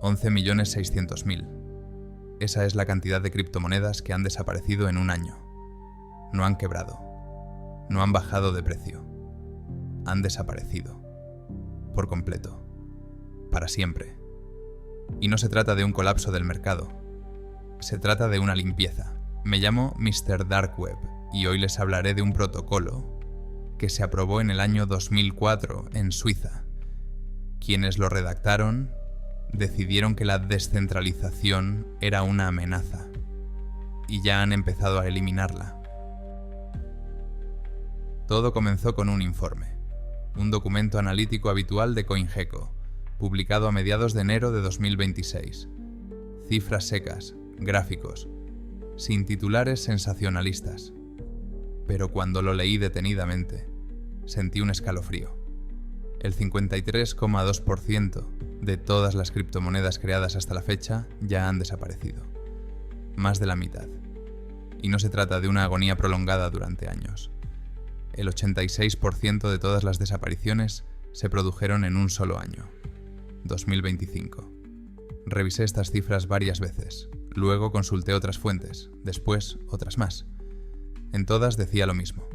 11.600.000. Esa es la cantidad de criptomonedas que han desaparecido en un año. No han quebrado. No han bajado de precio. Han desaparecido. Por completo. Para siempre. Y no se trata de un colapso del mercado. Se trata de una limpieza. Me llamo Mr. Dark Web y hoy les hablaré de un protocolo que se aprobó en el año 2004 en Suiza. Quienes lo redactaron decidieron que la descentralización era una amenaza y ya han empezado a eliminarla. Todo comenzó con un informe, un documento analítico habitual de CoinGecko, publicado a mediados de enero de 2026. Cifras secas, gráficos, sin titulares sensacionalistas. Pero cuando lo leí detenidamente, sentí un escalofrío. El 53,2% de todas las criptomonedas creadas hasta la fecha ya han desaparecido. Más de la mitad. Y no se trata de una agonía prolongada durante años. El 86% de todas las desapariciones se produjeron en un solo año, 2025. Revisé estas cifras varias veces, luego consulté otras fuentes, después otras más. En todas decía lo mismo.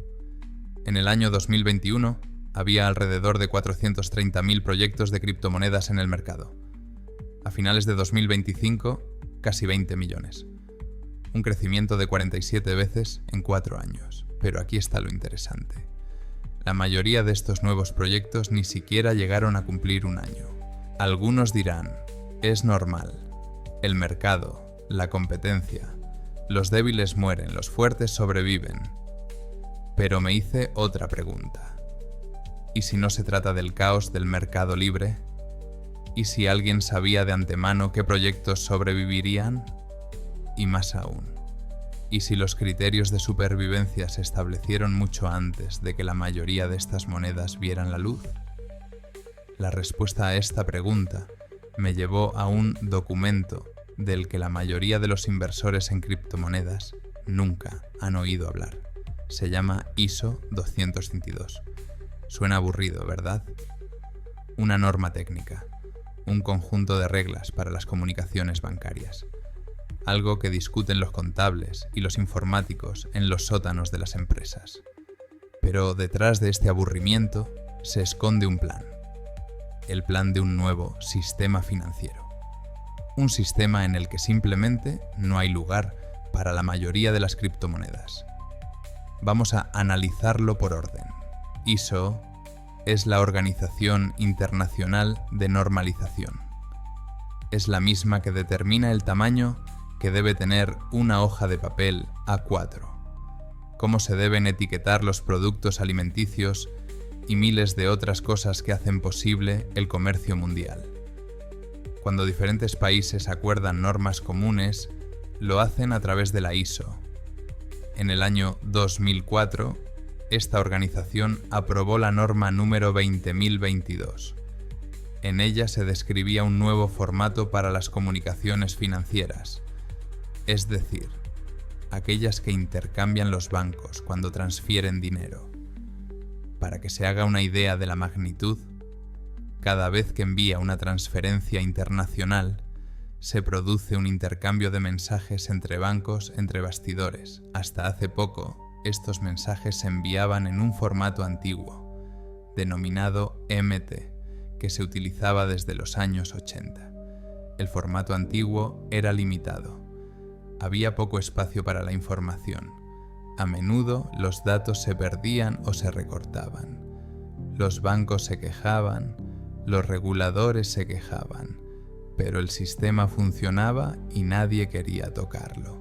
En el año 2021 había alrededor de 430.000 proyectos de criptomonedas en el mercado. A finales de 2025, casi 20 millones. Un crecimiento de 47 veces en 4 años. Pero aquí está lo interesante. La mayoría de estos nuevos proyectos ni siquiera llegaron a cumplir un año. Algunos dirán, es normal. El mercado, la competencia. Los débiles mueren, los fuertes sobreviven. Pero me hice otra pregunta. ¿Y si no se trata del caos del mercado libre? ¿Y si alguien sabía de antemano qué proyectos sobrevivirían? Y más aún, ¿y si los criterios de supervivencia se establecieron mucho antes de que la mayoría de estas monedas vieran la luz? La respuesta a esta pregunta me llevó a un documento del que la mayoría de los inversores en criptomonedas nunca han oído hablar. Se llama ISO 222. Suena aburrido, ¿verdad? Una norma técnica, un conjunto de reglas para las comunicaciones bancarias, algo que discuten los contables y los informáticos en los sótanos de las empresas. Pero detrás de este aburrimiento se esconde un plan, el plan de un nuevo sistema financiero, un sistema en el que simplemente no hay lugar para la mayoría de las criptomonedas. Vamos a analizarlo por orden. ISO es la Organización Internacional de Normalización. Es la misma que determina el tamaño que debe tener una hoja de papel A4, cómo se deben etiquetar los productos alimenticios y miles de otras cosas que hacen posible el comercio mundial. Cuando diferentes países acuerdan normas comunes, lo hacen a través de la ISO. En el año 2004, esta organización aprobó la norma número 20.022. En ella se describía un nuevo formato para las comunicaciones financieras, es decir, aquellas que intercambian los bancos cuando transfieren dinero. Para que se haga una idea de la magnitud, cada vez que envía una transferencia internacional, se produce un intercambio de mensajes entre bancos entre bastidores. Hasta hace poco, estos mensajes se enviaban en un formato antiguo, denominado MT, que se utilizaba desde los años 80. El formato antiguo era limitado. Había poco espacio para la información. A menudo los datos se perdían o se recortaban. Los bancos se quejaban, los reguladores se quejaban, pero el sistema funcionaba y nadie quería tocarlo.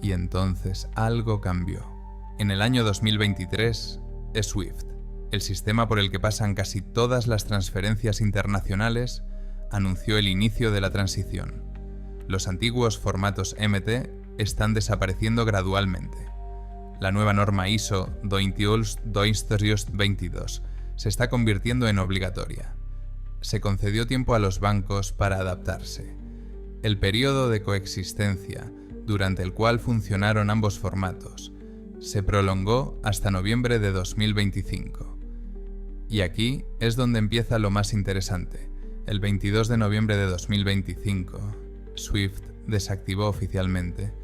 Y entonces algo cambió. En el año 2023, SWIFT, el sistema por el que pasan casi todas las transferencias internacionales, anunció el inicio de la transición. Los antiguos formatos MT están desapareciendo gradualmente. La nueva norma ISO 22222 se está convirtiendo en obligatoria. Se concedió tiempo a los bancos para adaptarse. El periodo de coexistencia, durante el cual funcionaron ambos formatos, se prolongó hasta noviembre de 2025. Y aquí es donde empieza lo más interesante, El 22 de noviembre de 2025, SWIFT desactivó oficialmente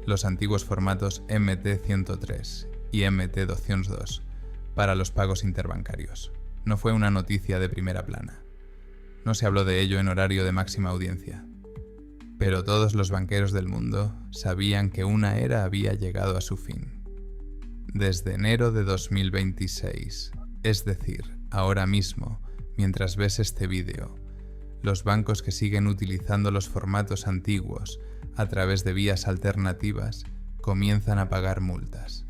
los antiguos formatos MT-103 y MT-202 para los pagos interbancarios. No fue una noticia de primera plana. No se habló de ello en horario de máxima audiencia. Pero todos los banqueros del mundo sabían que una era había llegado a su fin. Desde enero de 2026, es decir, ahora mismo, mientras ves este vídeo, los bancos que siguen utilizando los formatos antiguos a través de vías alternativas comienzan a pagar multas.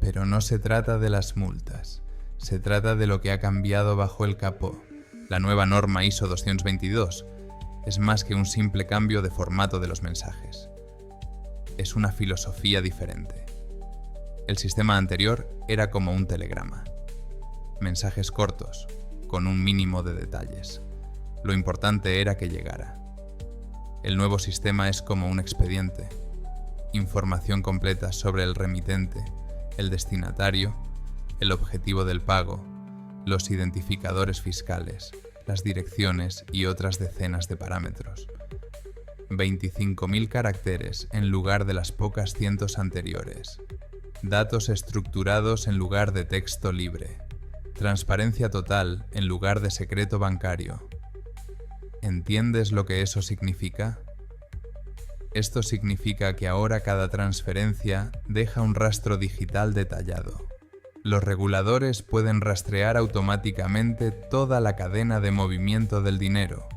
Pero no se trata de las multas, se trata de lo que ha cambiado bajo el capó. La nueva norma ISO 222 es más que un simple cambio de formato de los mensajes. Es una filosofía diferente. El sistema anterior era como un telegrama. Mensajes cortos, con un mínimo de detalles. Lo importante era que llegara. El nuevo sistema es como un expediente. Información completa sobre el remitente, el destinatario, el objetivo del pago, los identificadores fiscales, las direcciones y otras decenas de parámetros. 25.000 caracteres en lugar de las pocas cientos anteriores. Datos estructurados en lugar de texto libre. Transparencia total en lugar de secreto bancario. ¿Entiendes lo que eso significa? Esto significa que ahora cada transferencia deja un rastro digital detallado. Los reguladores pueden rastrear automáticamente toda la cadena de movimiento del dinero.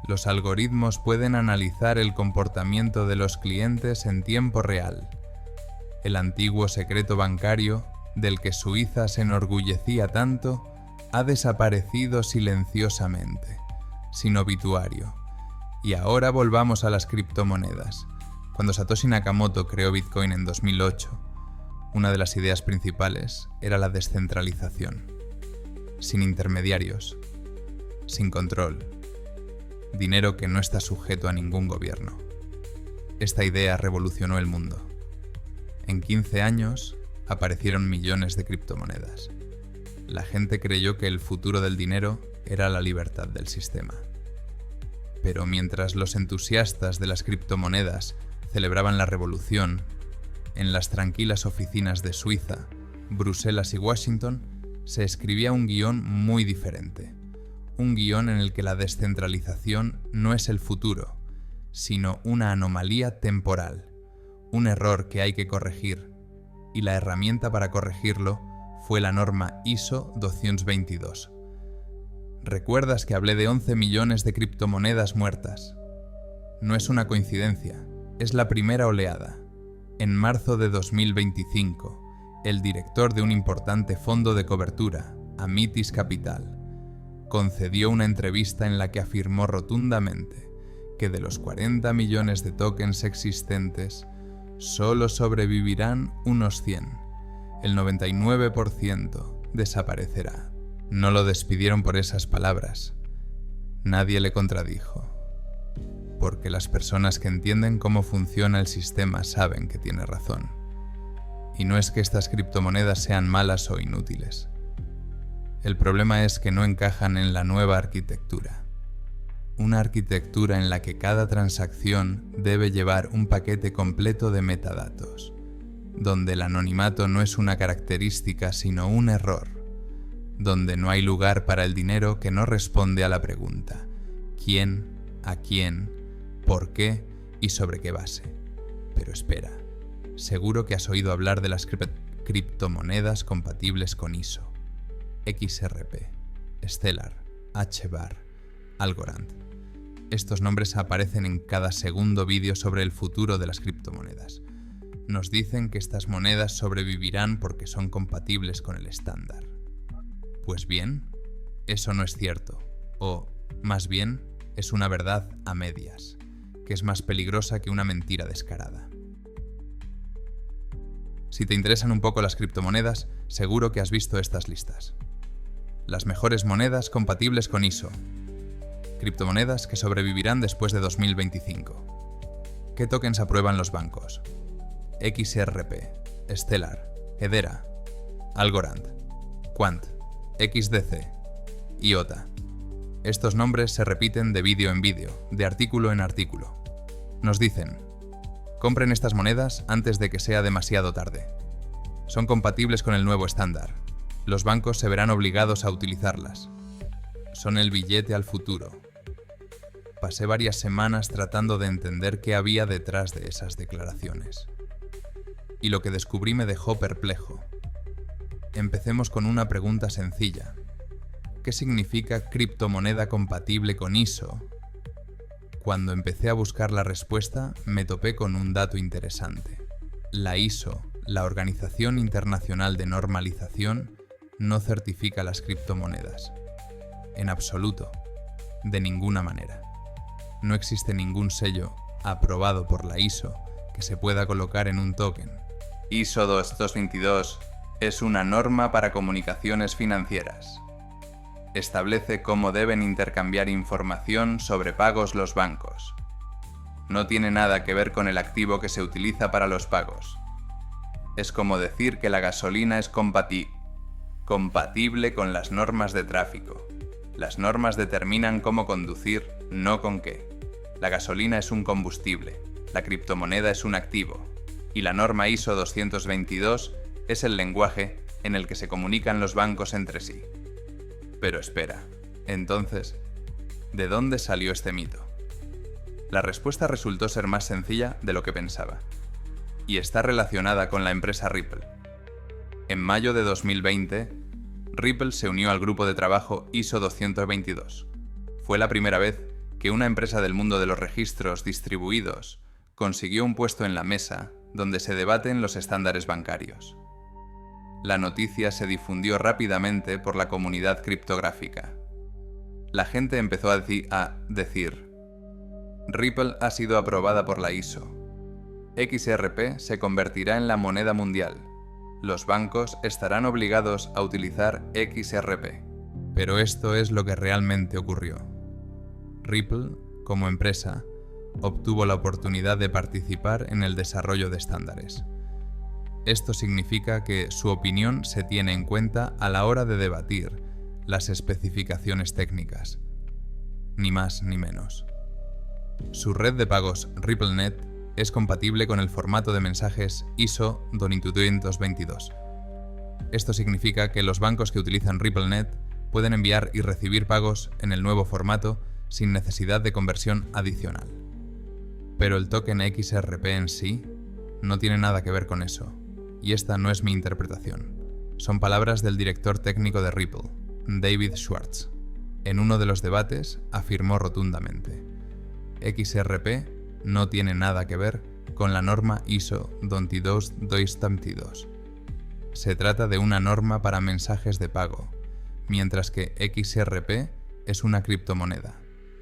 Los algoritmos pueden analizar el comportamiento de los clientes en tiempo real. El antiguo secreto bancario, del que Suiza se enorgullecía tanto, ha desaparecido silenciosamente, sin obituario. Y ahora volvamos a las criptomonedas. Cuando Satoshi Nakamoto creó Bitcoin en 2008, una de las ideas principales era la descentralización. Sin intermediarios, sin control, dinero que no está sujeto a ningún gobierno. Esta idea revolucionó el mundo. En 15 años aparecieron millones de criptomonedas. La gente creyó que el futuro del dinero era la libertad del sistema. Pero mientras los entusiastas de las criptomonedas celebraban la revolución, en las tranquilas oficinas de Suiza, Bruselas y Washington se escribía un guión muy diferente. Un guión en el que la descentralización no es el futuro, sino una anomalía temporal, un error que hay que corregir, y la herramienta para corregirlo fue la norma ISO 222. ¿Recuerdas que hablé de 11 millones de criptomonedas muertas? No es una coincidencia, es la primera oleada. En marzo de 2025, el director de un importante fondo de cobertura, Amitis Capital, concedió una entrevista en la que afirmó rotundamente que de los 40 millones de tokens existentes, solo sobrevivirán unos 100. El 99% desaparecerá. No lo despidieron por esas palabras. Nadie le contradijo. Porque las personas que entienden cómo funciona el sistema saben que tiene razón. Y no es que estas criptomonedas sean malas o inútiles. El problema es que no encajan en la nueva arquitectura. Una arquitectura en la que cada transacción debe llevar un paquete completo de metadatos, donde el anonimato no es una característica sino un error, donde no hay lugar para el dinero que no responde a la pregunta ¿quién, a quién, por qué y sobre qué base? Pero espera, seguro que has oído hablar de las criptomonedas compatibles con ISO, XRP, Stellar, HBAR, Algorand. Estos nombres aparecen en cada segundo vídeo sobre el futuro de las criptomonedas. Nos dicen que estas monedas sobrevivirán porque son compatibles con el estándar. Pues bien, eso no es cierto, o, más bien, es una verdad a medias, que es más peligrosa que una mentira descarada. Si te interesan un poco las criptomonedas, seguro que has visto estas listas. Las mejores monedas compatibles con ISO. Criptomonedas que sobrevivirán después de 2025. ¿Qué tokens aprueban los bancos? XRP, Stellar, Hedera, Algorand, Quant, XDC, IOTA. Estos nombres se repiten de vídeo en vídeo, de artículo en artículo. Nos dicen: compren estas monedas antes de que sea demasiado tarde. Son compatibles con el nuevo estándar. Los bancos se verán obligados a utilizarlas. Son el billete al futuro. Pasé varias semanas tratando de entender qué había detrás de esas declaraciones. Y lo que descubrí me dejó perplejo. Empecemos con una pregunta sencilla. ¿Qué significa criptomoneda compatible con ISO? Cuando empecé a buscar la respuesta, me topé con un dato interesante. La ISO, la Organización Internacional de Normalización, no certifica las criptomonedas. En absoluto. De ninguna manera. No existe ningún sello aprobado por la ISO que se pueda colocar en un token. ISO 2222 es una norma para comunicaciones financieras. Establece cómo deben intercambiar información sobre pagos los bancos. No tiene nada que ver con el activo que se utiliza para los pagos. Es como decir que la gasolina es compatible con las normas de tráfico. Las normas determinan cómo conducir, no con qué. La gasolina es un combustible, la criptomoneda es un activo, y la norma ISO 222 es el lenguaje en el que se comunican los bancos entre sí. Pero espera, entonces, ¿de dónde salió este mito? La respuesta resultó ser más sencilla de lo que pensaba, y está relacionada con la empresa Ripple. En mayo de 2020, Ripple se unió al grupo de trabajo ISO 222. Fue la primera vez que una empresa del mundo de los registros distribuidos consiguió un puesto en la mesa donde se debaten los estándares bancarios. La noticia se difundió rápidamente por la comunidad criptográfica. La gente empezó a decir: Ripple ha sido aprobada por la ISO. XRP se convertirá en la moneda mundial. Los bancos estarán obligados a utilizar XRP. Pero esto es lo que realmente ocurrió. Ripple, como empresa, obtuvo la oportunidad de participar en el desarrollo de estándares. Esto significa que su opinión se tiene en cuenta a la hora de debatir las especificaciones técnicas. Ni más ni menos. Su red de pagos RippleNet es compatible con el formato de mensajes ISO 222. Esto significa que los bancos que utilizan RippleNet pueden enviar y recibir pagos en el nuevo formato sin necesidad de conversión adicional. Pero el token XRP en sí no tiene nada que ver con eso, y esta no es mi interpretación. Son palabras del director técnico de Ripple, David Schwartz. En uno de los debates afirmó rotundamente: XRP no tiene nada que ver con la norma ISO 22222. Se trata de una norma para mensajes de pago, mientras que XRP es una criptomoneda.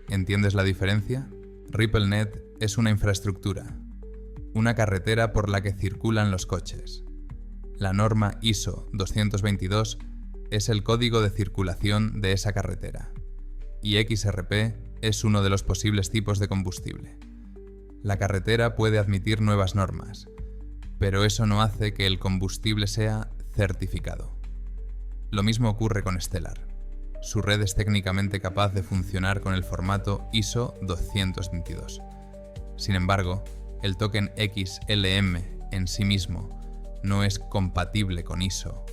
¿Entiendes la diferencia? RippleNet es una infraestructura, una carretera por la que circulan los coches. La norma ISO 222 es el código de circulación de esa carretera, y XRP es uno de los posibles tipos de combustible. La carretera puede admitir nuevas normas, pero eso no hace que el combustible sea certificado. Lo mismo ocurre con Stellar. Su red es técnicamente capaz de funcionar con el formato ISO 222. Sin embargo, el token XLM en sí mismo no es compatible con ISO,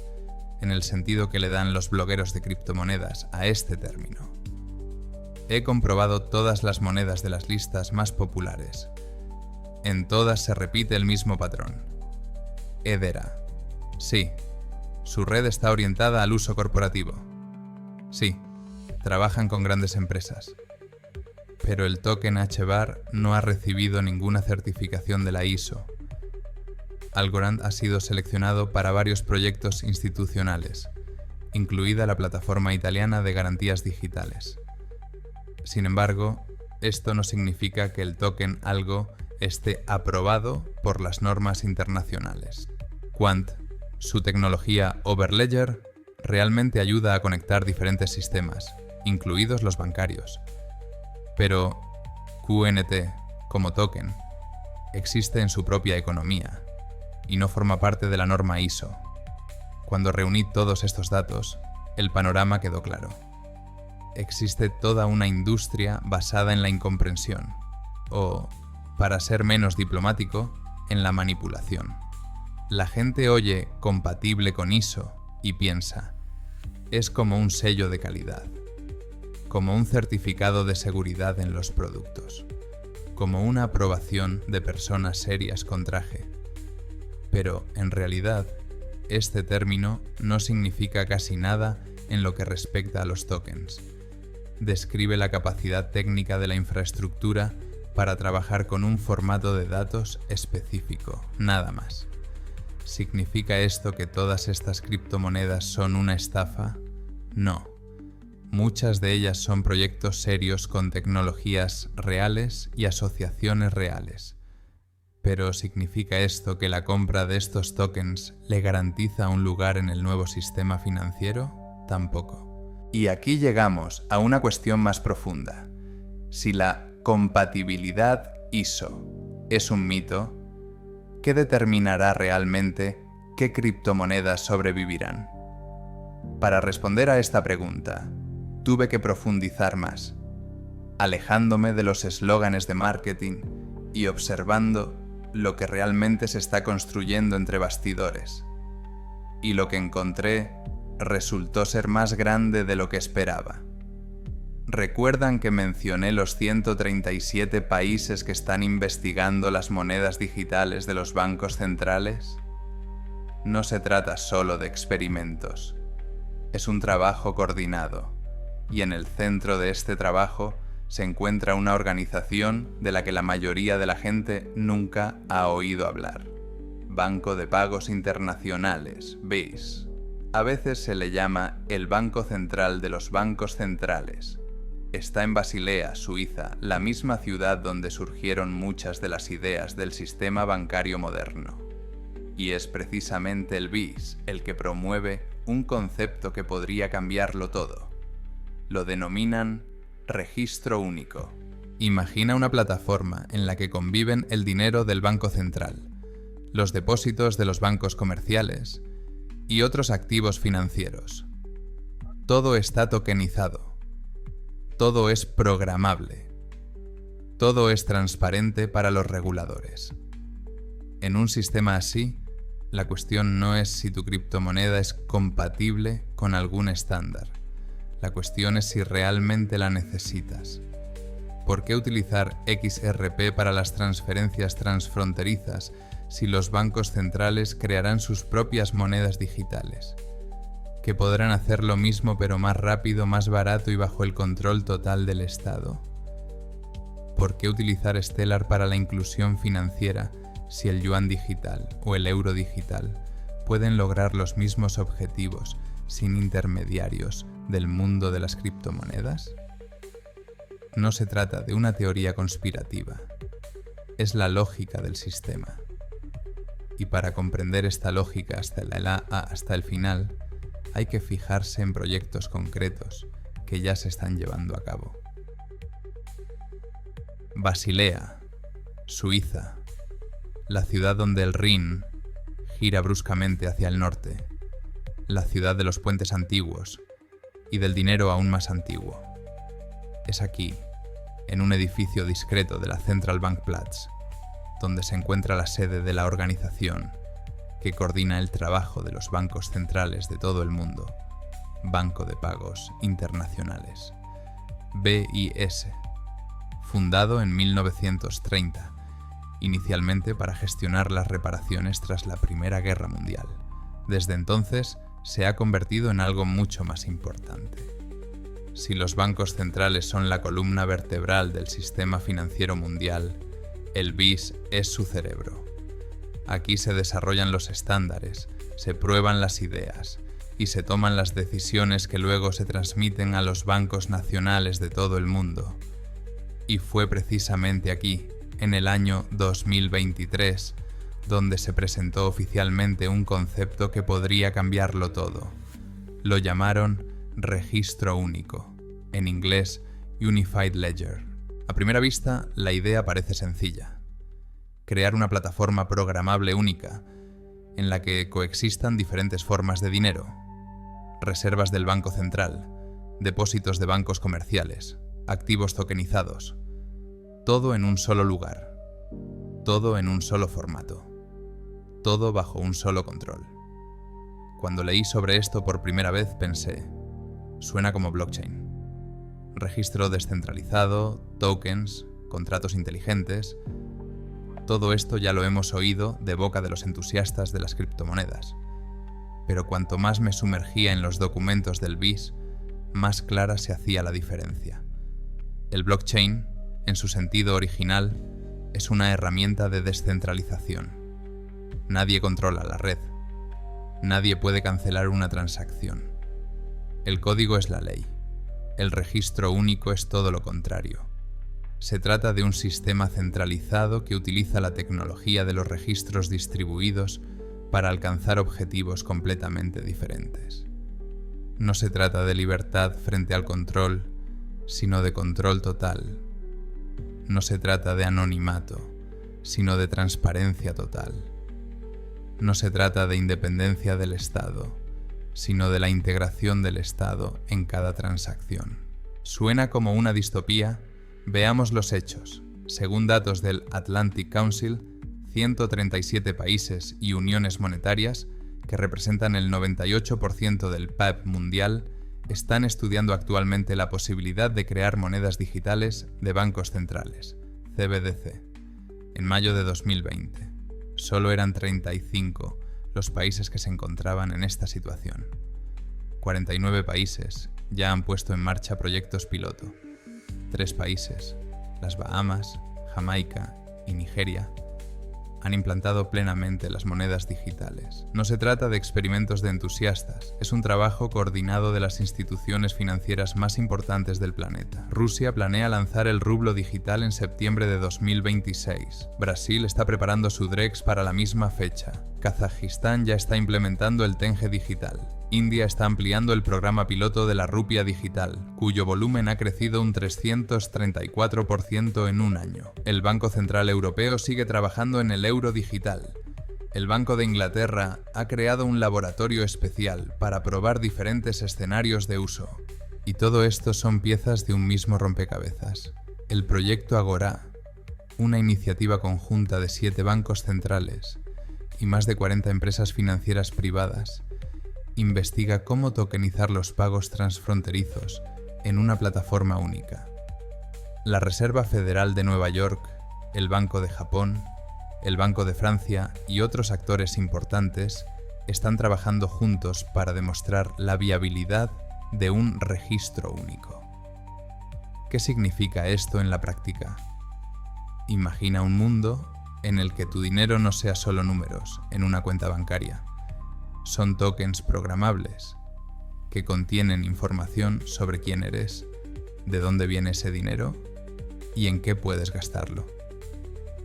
en el sentido que le dan los blogueros de criptomonedas a este término. He comprobado todas las monedas de las listas más populares. En todas se repite el mismo patrón. Hedera. Sí, su red está orientada al uso corporativo. Sí, trabajan con grandes empresas. Pero el token HBAR no ha recibido ninguna certificación de la ISO. Algorand ha sido seleccionado para varios proyectos institucionales, incluida la plataforma italiana de garantías digitales. Sin embargo, esto no significa que el token Algo esté aprobado por las normas internacionales. Quant, su tecnología Overledger, realmente ayuda a conectar diferentes sistemas, incluidos los bancarios. Pero QNT, como token, existe en su propia economía y no forma parte de la norma ISO. Cuando reuní todos estos datos, el panorama quedó claro. existe toda una industria basada en la incomprensión, o, para ser menos diplomático, en la manipulación. La gente oye compatible con ISO y piensa, es como un sello de calidad, como un certificado de seguridad en los productos, como una aprobación de personas serias con traje. Pero, en realidad, este término no significa casi nada en lo que respecta a los tokens. Describe la capacidad técnica de la infraestructura para trabajar con un formato de datos específico, nada más. ¿Significa esto que todas estas criptomonedas son una estafa? No. Muchas de ellas son proyectos serios con tecnologías reales y asociaciones reales. Pero ¿significa esto que la compra de estos tokens le garantiza un lugar en el nuevo sistema financiero? Tampoco. Y aquí llegamos a una cuestión más profunda. Si la compatibilidad ISO es un mito, ¿qué determinará realmente qué criptomonedas sobrevivirán? Para responder a esta pregunta, tuve que profundizar más, alejándome de los eslóganes de marketing y observando lo que realmente se está construyendo entre bastidores. Y lo que encontré resultó ser más grande de lo que esperaba. ¿Recuerdan que mencioné los 137 países que están investigando las monedas digitales de los bancos centrales? No se trata solo de experimentos. Es un trabajo coordinado, y en el centro de este trabajo se encuentra una organización de la que la mayoría de la gente nunca ha oído hablar. Banco de Pagos Internacionales, BIS. A veces se le llama el Banco Central de los Bancos Centrales. Está en Basilea, Suiza, la misma ciudad donde surgieron muchas de las ideas del sistema bancario moderno. Y es precisamente el BIS el que promueve un concepto que podría cambiarlo todo. Lo denominan registro único. Imagina una plataforma en la que conviven el dinero del Banco Central, los depósitos de los bancos comerciales y otros activos financieros. Todo está tokenizado. Todo es programable. Todo es transparente para los reguladores. En un sistema así, la cuestión no es si tu criptomoneda es compatible con algún estándar. La cuestión es si realmente la necesitas. ¿Por qué utilizar XRP para las transferencias transfronterizas si los bancos centrales crearán sus propias monedas digitales, que podrán hacer lo mismo pero más rápido, más barato y bajo el control total del Estado? ¿Por qué utilizar Stellar para la inclusión financiera si el yuan digital o el euro digital pueden lograr los mismos objetivos sin intermediarios del mundo de las criptomonedas? No se trata de una teoría conspirativa, es la lógica del sistema. Y para comprender esta lógica hasta el final, hay que fijarse en proyectos concretos que ya se están llevando a cabo. Basilea, Suiza, la ciudad donde el Rin gira bruscamente hacia el norte, la ciudad de los puentes antiguos y del dinero aún más antiguo. Es aquí, en un edificio discreto de la Zentralbankplatz, donde se encuentra la sede de la organización que coordina el trabajo de los bancos centrales de todo el mundo, Banco de Pagos Internacionales, BIS, fundado en 1930, inicialmente para gestionar las reparaciones tras la Primera Guerra Mundial. Desde entonces se ha convertido en algo mucho más importante. Si los bancos centrales son la columna vertebral del sistema financiero mundial, el BIS es su cerebro. Aquí se desarrollan los estándares, se prueban las ideas y se toman las decisiones que luego se transmiten a los bancos nacionales de todo el mundo. Y fue precisamente aquí, en el año 2023, donde se presentó oficialmente un concepto que podría cambiarlo todo. Lo llamaron registro único, en inglés Unified Ledger. A primera vista, la idea parece sencilla. Crear una plataforma programable única, en la que coexistan diferentes formas de dinero, reservas del Banco Central, depósitos de bancos comerciales, activos tokenizados. Todo en un solo lugar. Todo en un solo formato. Todo bajo un solo control. Cuando leí sobre esto por primera vez pensé, suena como blockchain. Registro descentralizado, tokens, contratos inteligentes. Todo esto ya lo hemos oído de boca de los entusiastas de las criptomonedas. Pero cuanto más me sumergía en los documentos del BIS, más clara se hacía la diferencia. El blockchain, en su sentido original, es una herramienta de descentralización. Nadie controla la red. Nadie puede cancelar una transacción. El código es la ley. El registro único es todo lo contrario. Se trata de un sistema centralizado que utiliza la tecnología de los registros distribuidos para alcanzar objetivos completamente diferentes. No se trata de libertad frente al control, sino de control total. No se trata de anonimato, sino de transparencia total. No se trata de independencia del Estado, sino de la integración del Estado en cada transacción. Suena como una distopía. Veamos los hechos. Según datos del Atlantic Council, 137 países y uniones monetarias, que representan el 98% del PIB mundial, están estudiando actualmente la posibilidad de crear monedas digitales de bancos centrales, CBDC. En mayo de 2020, solo eran 35 los países que se encontraban en esta situación. 49 países ya han puesto en marcha proyectos piloto. 3 países, las Bahamas, Jamaica y Nigeria, han implantado plenamente las monedas digitales. No se trata de experimentos de entusiastas, es un trabajo coordinado de las instituciones financieras más importantes del planeta. Rusia planea lanzar el rublo digital en septiembre de 2026. Brasil está preparando su DREX para la misma fecha. Kazajistán ya está implementando el Tenge digital. India está ampliando el programa piloto de la rupia digital, cuyo volumen ha crecido un 334% en un año. El Banco Central Europeo sigue trabajando en el euro digital. El Banco de Inglaterra ha creado un laboratorio especial para probar diferentes escenarios de uso. Y todo esto son piezas de un mismo rompecabezas. El proyecto Agora, una iniciativa conjunta de 7 bancos centrales y más de 40 empresas financieras privadas, investiga cómo tokenizar los pagos transfronterizos en una plataforma única. La Reserva Federal de Nueva York, el Banco de Japón, el Banco de Francia y otros actores importantes están trabajando juntos para demostrar la viabilidad de un registro único. ¿Qué significa esto en la práctica? Imagina un mundo en el que tu dinero no sea solo números en una cuenta bancaria. Son tokens programables que contienen información sobre quién eres, de dónde viene ese dinero y en qué puedes gastarlo.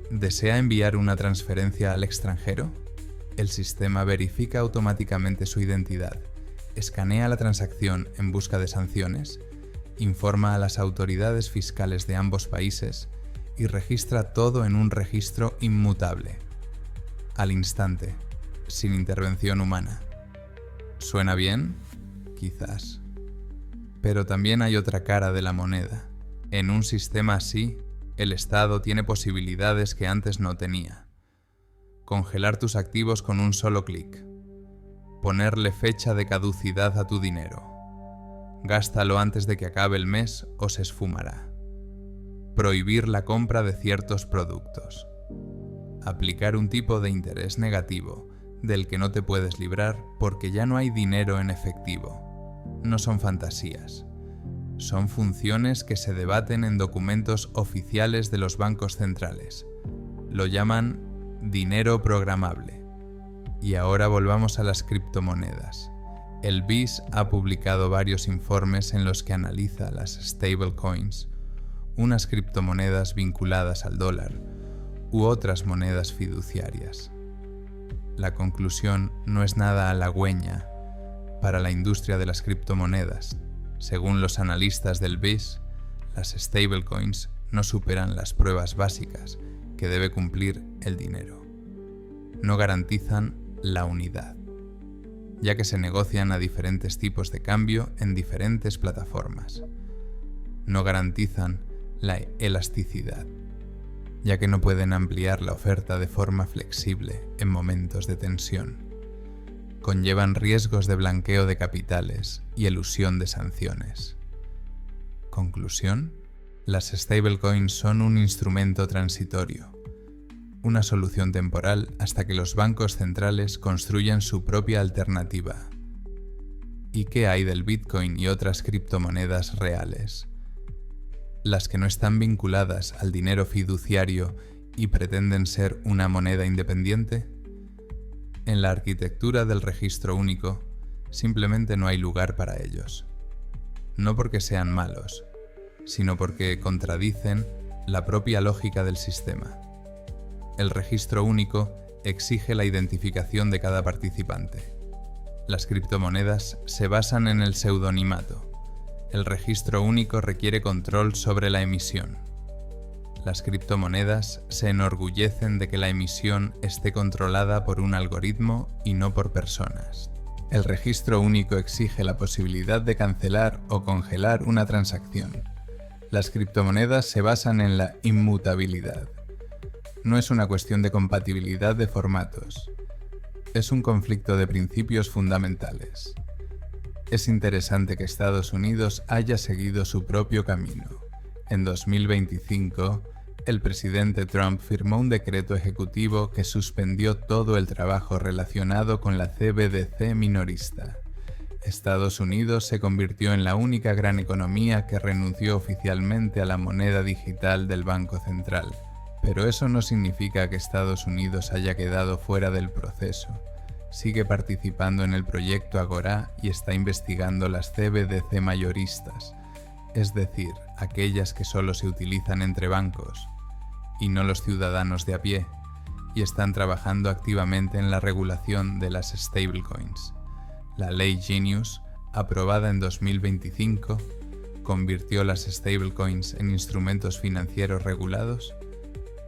¿Desea enviar una transferencia al extranjero? El sistema verifica automáticamente su identidad, escanea la transacción en busca de sanciones, informa a las autoridades fiscales de ambos países y registra todo en un registro inmutable, al instante, sin intervención humana. ¿Suena bien? Quizás. Pero también hay otra cara de la moneda. En un sistema así, el Estado tiene posibilidades que antes no tenía. Congelar tus activos con un solo clic. Ponerle fecha de caducidad a tu dinero. Gástalo antes de que acabe el mes o se esfumará. Prohibir la compra de ciertos productos. Aplicar un tipo de interés negativo del que no te puedes librar porque ya no hay dinero en efectivo. No son fantasías. Son funciones que se debaten en documentos oficiales de los bancos centrales. Lo llaman dinero programable. Y ahora volvamos a las criptomonedas. El BIS ha publicado varios informes en los que analiza las stablecoins, unas criptomonedas vinculadas al dólar, u otras monedas fiduciarias. La conclusión no es nada halagüeña para la industria de las criptomonedas. Según los analistas del BIS, las stablecoins no superan las pruebas básicas que debe cumplir el dinero. No garantizan la unidad. ya que se negocian a diferentes tipos de cambio en diferentes plataformas. No garantizan la elasticidad, ya que no pueden ampliar la oferta de forma flexible en momentos de tensión. Conllevan riesgos de blanqueo de capitales y elusión de sanciones. Conclusión: las stablecoins son un instrumento transitorio, una solución temporal hasta que los bancos centrales construyan su propia alternativa. ¿Y qué hay del Bitcoin y otras criptomonedas reales? Las que no están vinculadas al dinero fiduciario y pretenden ser una moneda independiente. En la arquitectura del registro único, simplemente no hay lugar para ellos. No porque sean malos, sino porque contradicen la propia lógica del sistema. El registro único exige la identificación de cada participante. Las criptomonedas se basan en el pseudonimato. El registro único requiere control sobre la emisión. Las criptomonedas se enorgullecen de que la emisión esté controlada por un algoritmo y no por personas. El registro único exige la posibilidad de cancelar o congelar una transacción. Las criptomonedas se basan en la inmutabilidad. No es una cuestión de compatibilidad de formatos. Es un conflicto de principios fundamentales. Es interesante que Estados Unidos haya seguido su propio camino. En 2025, el presidente Trump firmó un decreto ejecutivo que suspendió todo el trabajo relacionado con la CBDC minorista. Estados Unidos se convirtió en la única gran economía que renunció oficialmente a la moneda digital del Banco Central. Pero eso no significa que Estados Unidos haya quedado fuera del proceso. Sigue participando en el proyecto Agora y está investigando las CBDC mayoristas, es decir, aquellas que solo se utilizan entre bancos, y no los ciudadanos de a pie, y están trabajando activamente en la regulación de las stablecoins. La ley Genius, aprobada en 2025, convirtió las stablecoins en instrumentos financieros regulados.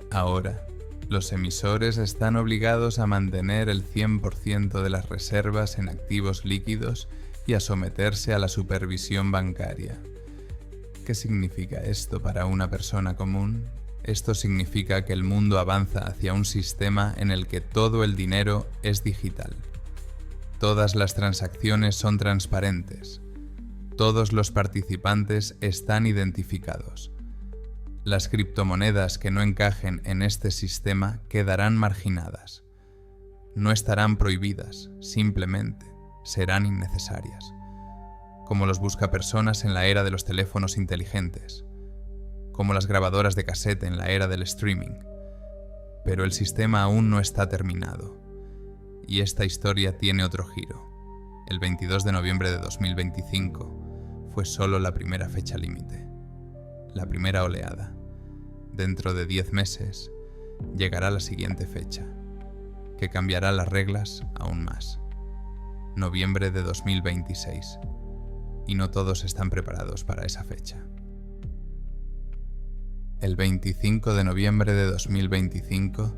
Ahora, los emisores están obligados a mantener el 100% de las reservas en activos líquidos y a someterse a la supervisión bancaria. ¿Qué significa esto para una persona común? Esto significa que el mundo avanza hacia un sistema en el que todo el dinero es digital. Todas las transacciones son transparentes. Todos los participantes están identificados. Las criptomonedas que no encajen en este sistema quedarán marginadas. No estarán prohibidas, simplemente serán innecesarias. Como los buscapersonas en la era de los teléfonos inteligentes, como las grabadoras de cassette en la era del streaming. Pero el sistema aún no está terminado. Y esta historia tiene otro giro. El 22 de noviembre de 2025 fue solo la primera fecha límite. La primera oleada. Dentro de 10 meses llegará la siguiente fecha, que cambiará las reglas aún más. Noviembre de 2026. Y no todos están preparados para esa fecha. El 25 de noviembre de 2025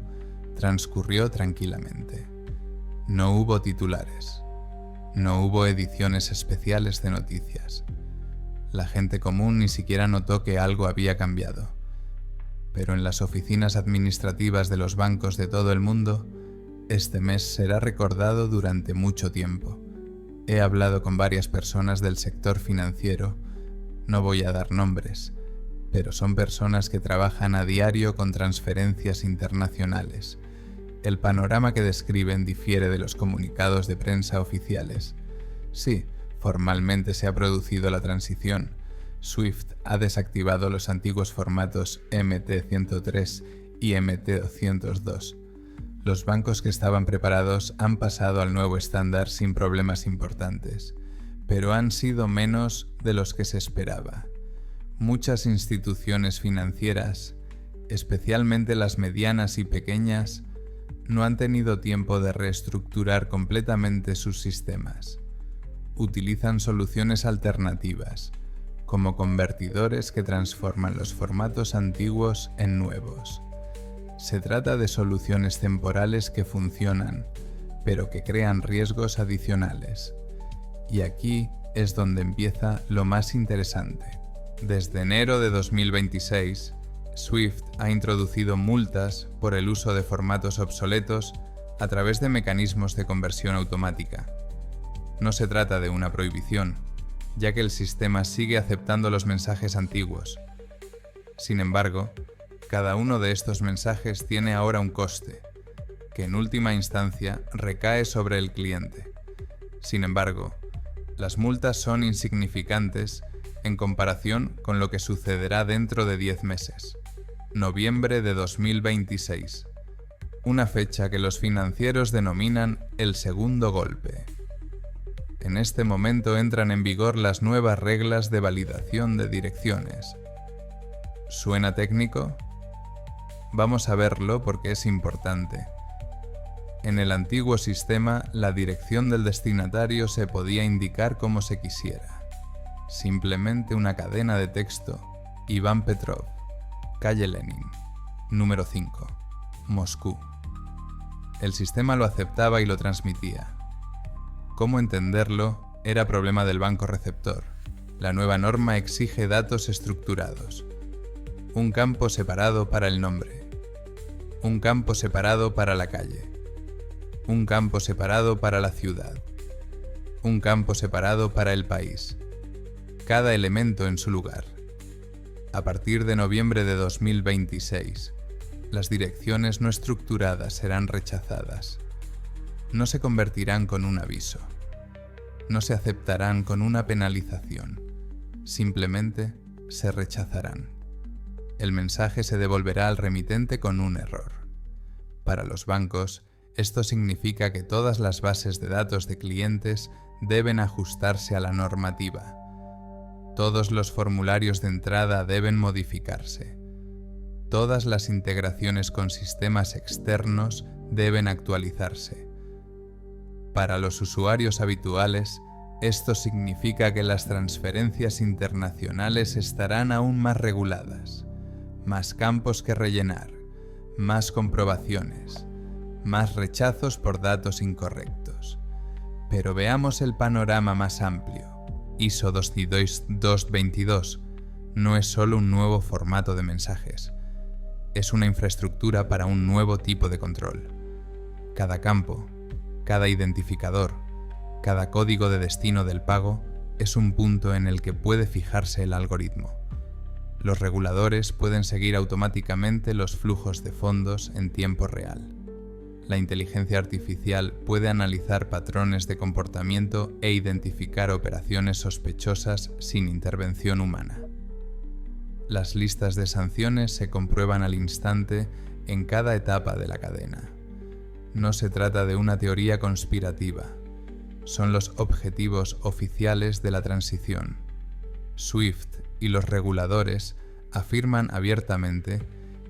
transcurrió tranquilamente. No hubo titulares. No hubo ediciones especiales de noticias. La gente común ni siquiera notó que algo había cambiado. Pero en las oficinas administrativas de los bancos de todo el mundo, este mes será recordado durante mucho tiempo. He hablado con varias personas del sector financiero, no voy a dar nombres, pero son personas que trabajan a diario con transferencias internacionales. El panorama que describen difiere de los comunicados de prensa oficiales. Sí, formalmente se ha producido la transición. SWIFT ha desactivado los antiguos formatos MT-103 y MT-202. Los bancos que estaban preparados han pasado al nuevo estándar sin problemas importantes, pero han sido menos de los que se esperaba. Muchas instituciones financieras, especialmente las medianas y pequeñas, no han tenido tiempo de reestructurar completamente sus sistemas. Utilizan soluciones alternativas, como convertidores que transforman los formatos antiguos en nuevos. Se trata de soluciones temporales que funcionan, pero que crean riesgos adicionales. Y aquí es donde empieza lo más interesante. Desde enero de 2026, Swift ha introducido multas por el uso de formatos obsoletos a través de mecanismos de conversión automática. No se trata de una prohibición, ya que el sistema sigue aceptando los mensajes antiguos. Sin embargo, cada uno de estos mensajes tiene ahora un coste, que en última instancia recae sobre el cliente. Sin embargo, las multas son insignificantes en comparación con lo que sucederá dentro de 10 meses, noviembre de 2026, una fecha que los financieros denominan el segundo golpe. En este momento entran en vigor las nuevas reglas de validación de direcciones. ¿Suena técnico? Vamos a verlo porque es importante. En el antiguo sistema, la dirección del destinatario se podía indicar como se quisiera. Simplemente una cadena de texto: Iván Petrov, calle Lenin, número 5, Moscú. El sistema lo aceptaba y lo transmitía. ¿Cómo entenderlo? Era problema del banco receptor. La nueva norma exige datos estructurados. Un campo separado para el nombre. Un campo separado para la calle. Un campo separado para la ciudad. Un campo separado para el país. Cada elemento en su lugar. A partir de noviembre de 2026, las direcciones no estructuradas serán rechazadas. No se convertirán con un aviso. No se aceptarán con una penalización. Simplemente se rechazarán. El mensaje se devolverá al remitente con un error. Para los bancos, esto significa que todas las bases de datos de clientes deben ajustarse a la normativa. Todos los formularios de entrada deben modificarse. Todas las integraciones con sistemas externos deben actualizarse. Para los usuarios habituales, esto significa que las transferencias internacionales estarán aún más reguladas, más campos que rellenar, más comprobaciones, más rechazos por datos incorrectos. Pero veamos el panorama más amplio. ISO 22222 no es solo un nuevo formato de mensajes, es una infraestructura para un nuevo tipo de control. Cada campo, cada identificador, cada código de destino del pago es un punto en el que puede fijarse el algoritmo. Los reguladores pueden seguir automáticamente los flujos de fondos en tiempo real. La inteligencia artificial puede analizar patrones de comportamiento e identificar operaciones sospechosas sin intervención humana. Las listas de sanciones se comprueban al instante en cada etapa de la cadena. No se trata de una teoría conspirativa. Son los objetivos oficiales de la transición. Swift y los reguladores afirman abiertamente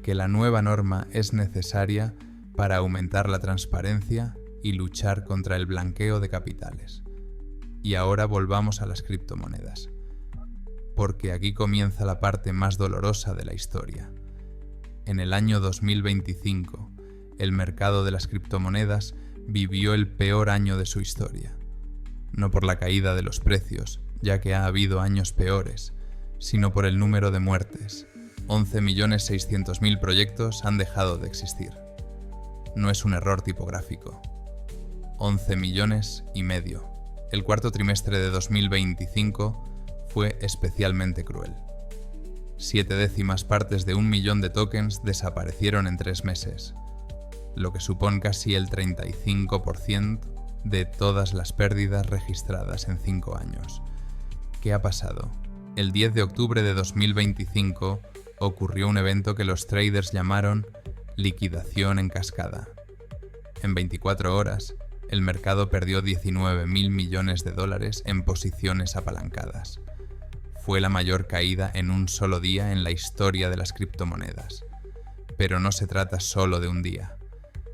que la nueva norma es necesaria para aumentar la transparencia y luchar contra el blanqueo de capitales. Y ahora volvamos a las criptomonedas, porque aquí comienza la parte más dolorosa de la historia. En el año 2025, el mercado de las criptomonedas vivió el peor año de su historia. No por la caída de los precios, ya que ha habido años peores, sino por el número de muertes. 11.600.000 proyectos han dejado de existir. No es un error tipográfico. 11 millones y medio. El cuarto trimestre de 2025 fue especialmente cruel. 0,7 partes de 1 millón de tokens desaparecieron en 3 meses, lo que supone casi el 35% de todas las pérdidas registradas en 5 años. ¿Qué ha pasado? El 10 de octubre de 2025 ocurrió un evento que los traders llamaron liquidación en cascada. En 24 horas, el mercado perdió 19.000 millones de dólares en posiciones apalancadas. Fue la mayor caída en un solo día en la historia de las criptomonedas. Pero no se trata solo de un día.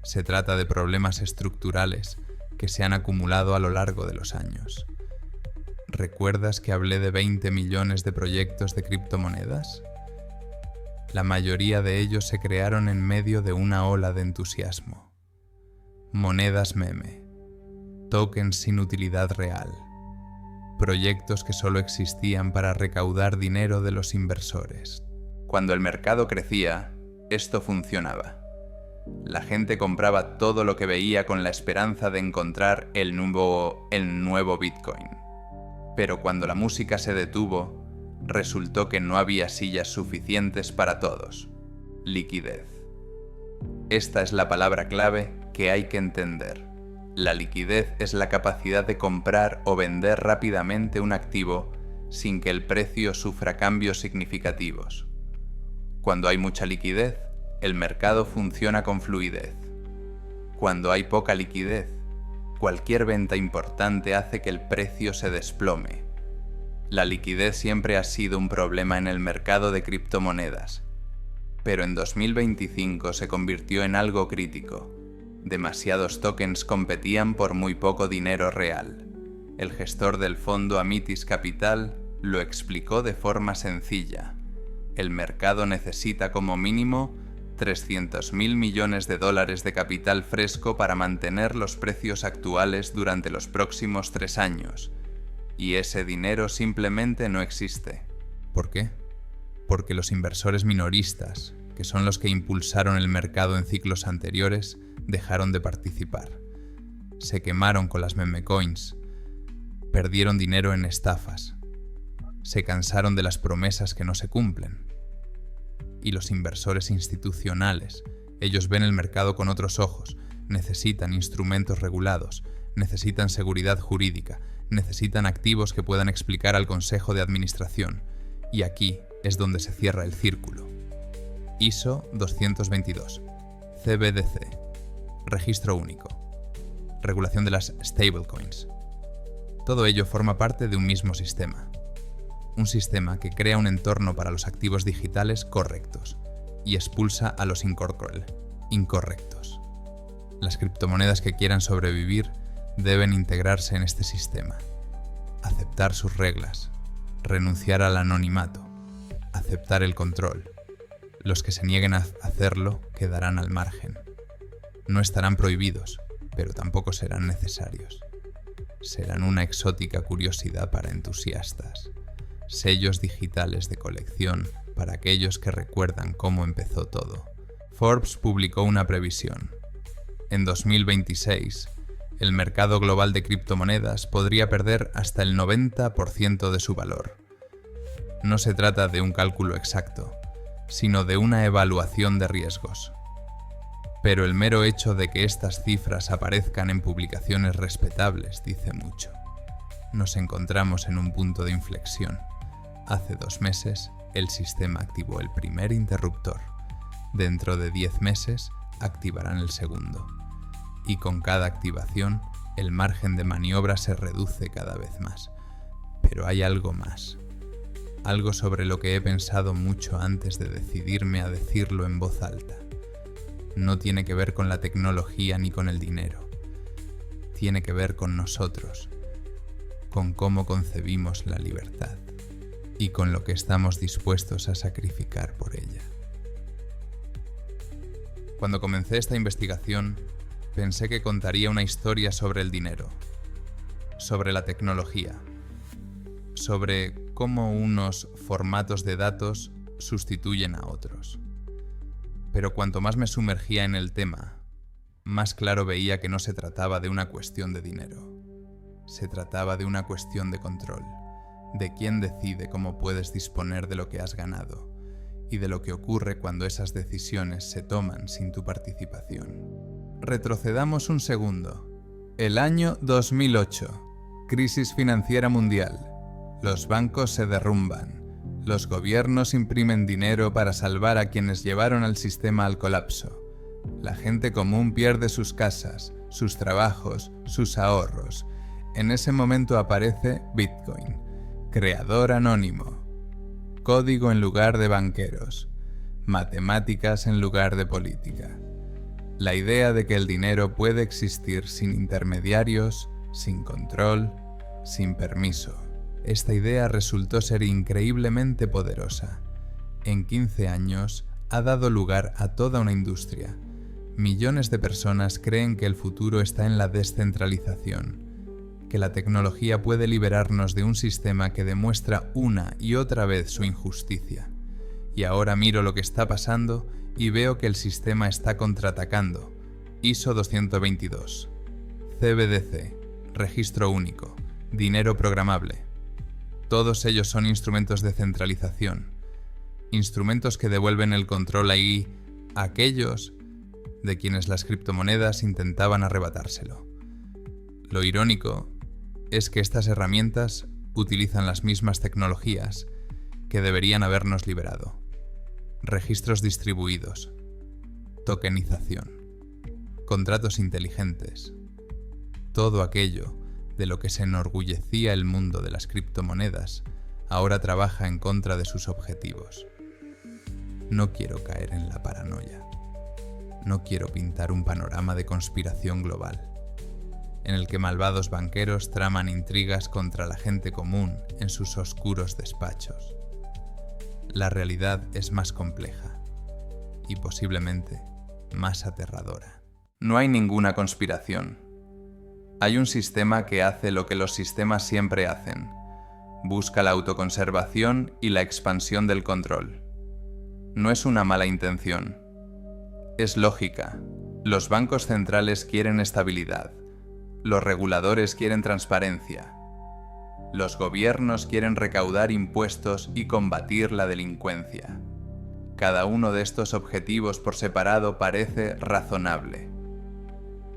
Se trata de problemas estructurales que se han acumulado a lo largo de los años. ¿Recuerdas que hablé de 20 millones de proyectos de criptomonedas? La mayoría de ellos se crearon en medio de una ola de entusiasmo. Monedas meme, tokens sin utilidad real, proyectos que solo existían para recaudar dinero de los inversores. Cuando el mercado crecía, esto funcionaba. La gente compraba todo lo que veía con la esperanza de encontrar el nuevo Bitcoin. Pero cuando la música se detuvo, resultó que no había sillas suficientes para todos. Liquidez. Esta es la palabra clave que hay que entender. La liquidez es la capacidad de comprar o vender rápidamente un activo sin que el precio sufra cambios significativos. Cuando hay mucha liquidez, el mercado funciona con fluidez. Cuando hay poca liquidez, cualquier venta importante hace que el precio se desplome. La liquidez siempre ha sido un problema en el mercado de criptomonedas, pero en 2025 se convirtió en algo crítico. Demasiados tokens competían por muy poco dinero real. El gestor del fondo Amitis Capital lo explicó de forma sencilla. El mercado necesita como mínimo 300.000 millones de dólares de capital fresco para mantener los precios actuales durante los próximos 3 años. Y ese dinero simplemente no existe. ¿Por qué? Porque los inversores minoristas, que son los que impulsaron el mercado en ciclos anteriores, dejaron de participar. Se quemaron con las meme coins, perdieron dinero en estafas, se cansaron de las promesas que no se cumplen. Y los inversores institucionales, ellos ven el mercado con otros ojos, necesitan instrumentos regulados, necesitan seguridad jurídica, necesitan activos que puedan explicar al Consejo de Administración. Y aquí es donde se cierra el círculo. ISO 222, CBDC, Registro Único, regulación de las stablecoins. Todo ello forma parte de un mismo sistema. Un sistema que crea un entorno para los activos digitales correctos y expulsa a los incorrectos. Las criptomonedas que quieran sobrevivir deben integrarse en este sistema, aceptar sus reglas, renunciar al anonimato, aceptar el control. Los que se nieguen a hacerlo quedarán al margen. No estarán prohibidos, pero tampoco serán necesarios. Serán una exótica curiosidad para entusiastas. Sellos digitales de colección para aquellos que recuerdan cómo empezó todo. Forbes publicó una previsión. En 2026, el mercado global de criptomonedas podría perder hasta el 90% de su valor. No se trata de un cálculo exacto, sino de una evaluación de riesgos. Pero el mero hecho de que estas cifras aparezcan en publicaciones respetables dice mucho. Nos encontramos en un punto de inflexión. Hace 2 meses, el sistema activó el primer interruptor. Dentro de 10 meses, activarán el segundo. Y con cada activación, el margen de maniobra se reduce cada vez más. Pero hay algo más. Algo sobre lo que he pensado mucho antes de decidirme a decirlo en voz alta. No tiene que ver con la tecnología ni con el dinero. Tiene que ver con nosotros, con cómo concebimos la libertad y con lo que estamos dispuestos a sacrificar por ella. Cuando comencé esta investigación, pensé que contaría una historia sobre el dinero, sobre la tecnología, sobre cómo unos formatos de datos sustituyen a otros. Pero cuanto más me sumergía en el tema, más claro veía que no se trataba de una cuestión de dinero. Se trataba de una cuestión de control, de quién decide cómo puedes disponer de lo que has ganado y de lo que ocurre cuando esas decisiones se toman sin tu participación. Retrocedamos un segundo. El año 2008. Crisis financiera mundial. Los bancos se derrumban. Los gobiernos imprimen dinero para salvar a quienes llevaron al sistema al colapso. La gente común pierde sus casas, sus trabajos, sus ahorros. En ese momento aparece Bitcoin, creador anónimo, código en lugar de banqueros, matemáticas en lugar de política. La idea de que el dinero puede existir sin intermediarios, sin control, sin permiso. Esta idea resultó ser increíblemente poderosa. En 15 años ha dado lugar a toda una industria. Millones de personas creen que el futuro está en la descentralización, que la tecnología puede liberarnos de un sistema que demuestra una y otra vez su injusticia. Y ahora miro lo que está pasando y veo que el sistema está contraatacando. ISO 222, CBDC, registro único, dinero programable. Todos ellos son instrumentos de centralización, instrumentos que devuelven el control a aquellos de quienes las criptomonedas intentaban arrebatárselo. Lo irónico es que estas herramientas utilizan las mismas tecnologías que deberían habernos liberado. Registros distribuidos, tokenización, contratos inteligentes, todo aquello de lo que se enorgullecía el mundo de las criptomonedas ahora trabaja en contra de sus objetivos. No quiero caer en la paranoia. No quiero pintar un panorama de conspiración global, en el que malvados banqueros traman intrigas contra la gente común en sus oscuros despachos. La realidad es más compleja y posiblemente más aterradora. No hay ninguna conspiración. Hay un sistema que hace lo que los sistemas siempre hacen. Busca la autoconservación y la expansión del control. No es una mala intención. Es lógica. Los bancos centrales quieren estabilidad. Los reguladores quieren transparencia. Los gobiernos quieren recaudar impuestos y combatir la delincuencia. Cada uno de estos objetivos por separado parece razonable.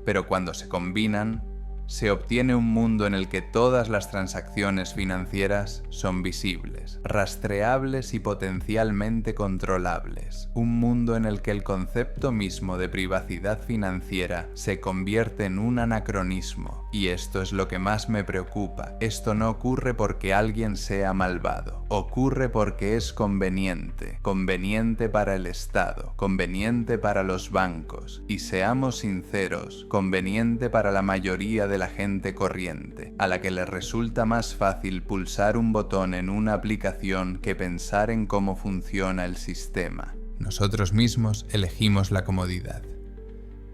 Pero cuando se combinan, se obtiene un mundo en el que todas las transacciones financieras son visibles, rastreables y potencialmente controlables. Un mundo en el que el concepto mismo de privacidad financiera se convierte en un anacronismo. Y esto es lo que más me preocupa. Esto no ocurre porque alguien sea malvado. Ocurre porque es conveniente. Conveniente para el Estado. Conveniente para los bancos. Y seamos sinceros, conveniente para la mayoría de la gente corriente, a la que le resulta más fácil pulsar un botón en una aplicación que pensar en cómo funciona el sistema. Nosotros mismos elegimos la comodidad.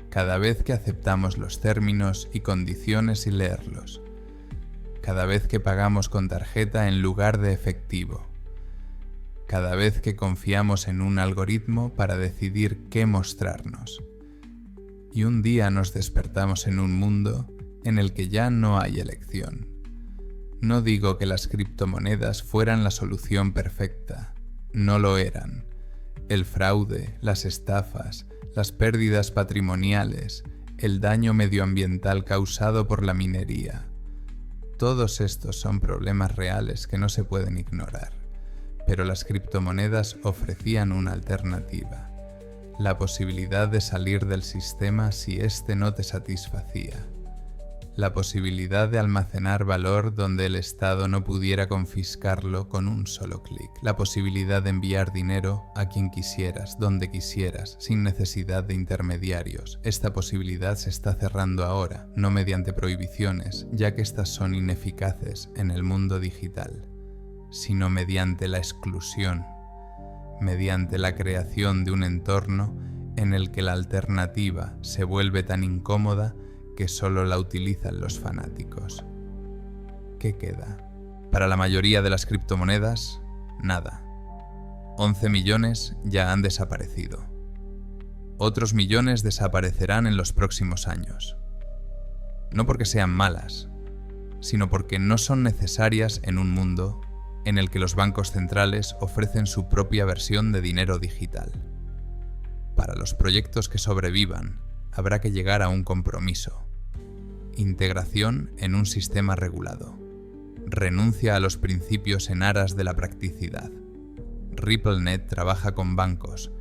Cada vez que aceptamos los términos y condiciones sin leerlos. Cada vez que pagamos con tarjeta en lugar de efectivo. Cada vez que confiamos en un algoritmo para decidir qué mostrarnos. Y un día nos despertamos en un mundo en el que ya no hay elección. No digo que las criptomonedas fueran la solución perfecta. No lo eran. El fraude, las estafas, las pérdidas patrimoniales, el daño medioambiental causado por la minería. Todos estos son problemas reales que no se pueden ignorar. Pero las criptomonedas ofrecían una alternativa. La posibilidad de salir del sistema si éste no te satisfacía. La posibilidad de almacenar valor donde el Estado no pudiera confiscarlo con un solo clic. La posibilidad de enviar dinero a quien quisieras, donde quisieras, sin necesidad de intermediarios. Esta posibilidad se está cerrando ahora, no mediante prohibiciones, ya que estas son ineficaces en el mundo digital, sino mediante la exclusión, mediante la creación de un entorno en el que la alternativa se vuelve tan incómoda que solo la utilizan los fanáticos. ¿Qué queda? Para la mayoría de las criptomonedas, nada. 11 millones ya han desaparecido. Otros millones desaparecerán en los próximos años. No porque sean malas, sino porque no son necesarias en un mundo en el que los bancos centrales ofrecen su propia versión de dinero digital. Para los proyectos que sobrevivan, habrá que llegar a un compromiso. Integración en un sistema regulado. Renuncia a los principios en aras de la practicidad. RippleNet trabaja con bancos,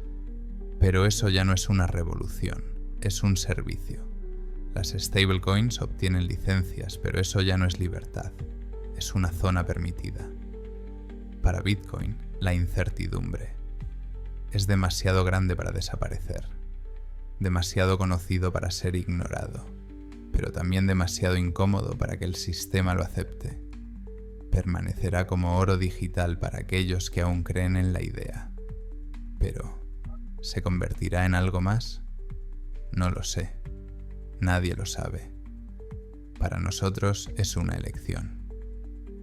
pero eso ya no es una revolución, es un servicio. Las stablecoins obtienen licencias, pero eso ya no es libertad, es una zona permitida. Para Bitcoin, la incertidumbre es demasiado grande para desaparecer. Demasiado conocido para ser ignorado, pero también demasiado incómodo para que el sistema lo acepte. Permanecerá como oro digital para aquellos que aún creen en la idea. Pero, ¿se convertirá en algo más? No lo sé. Nadie lo sabe. Para nosotros es una elección.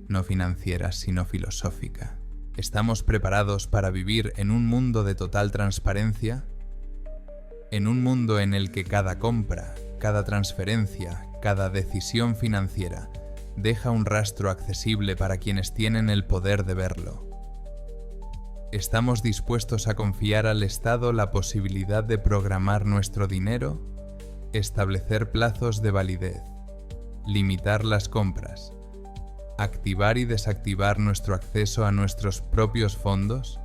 No financiera, sino filosófica. ¿Estamos preparados para vivir en un mundo de total transparencia? En un mundo en el que cada compra, cada transferencia, cada decisión financiera deja un rastro accesible para quienes tienen el poder de verlo. ¿Estamos dispuestos a confiar al Estado la posibilidad de programar nuestro dinero, establecer plazos de validez, limitar las compras, activar y desactivar nuestro acceso a nuestros propios fondos?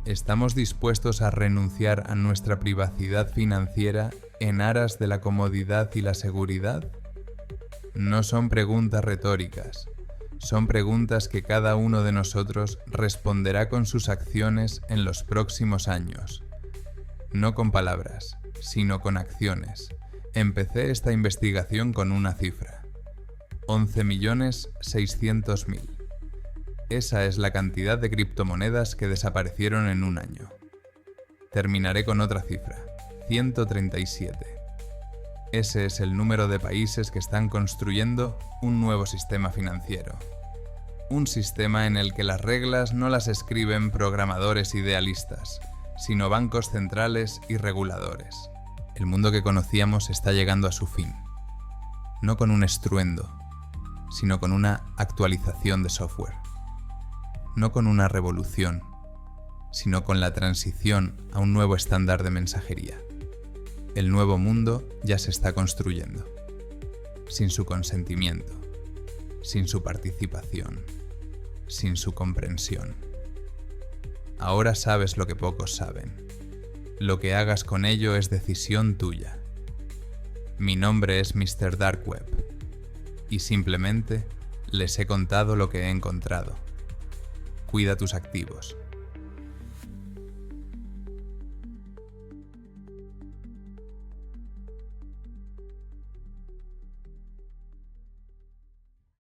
¿Estamos dispuestos a renunciar a nuestra privacidad financiera en aras de la comodidad y la seguridad? No son preguntas retóricas, son preguntas que cada uno de nosotros responderá con sus acciones en los próximos años. No con palabras, sino con acciones. Empecé esta investigación con una cifra: 11.600.000. Esa es la cantidad de criptomonedas que desaparecieron en un año. Terminaré con otra cifra: 137. Ese es el número de países que están construyendo un nuevo sistema financiero. Un sistema en el que las reglas no las escriben programadores idealistas, sino bancos centrales y reguladores. El mundo que conocíamos está llegando a su fin. No con un estruendo, sino con una actualización de software. No con una revolución, sino con la transición a un nuevo estándar de mensajería. El nuevo mundo ya se está construyendo, sin su consentimiento, sin su participación, sin su comprensión. Ahora sabes lo que pocos saben. Lo que hagas con ello es decisión tuya. Mi nombre es Mr. Dark Web, y simplemente les he contado lo que he encontrado. Cuida tus activos.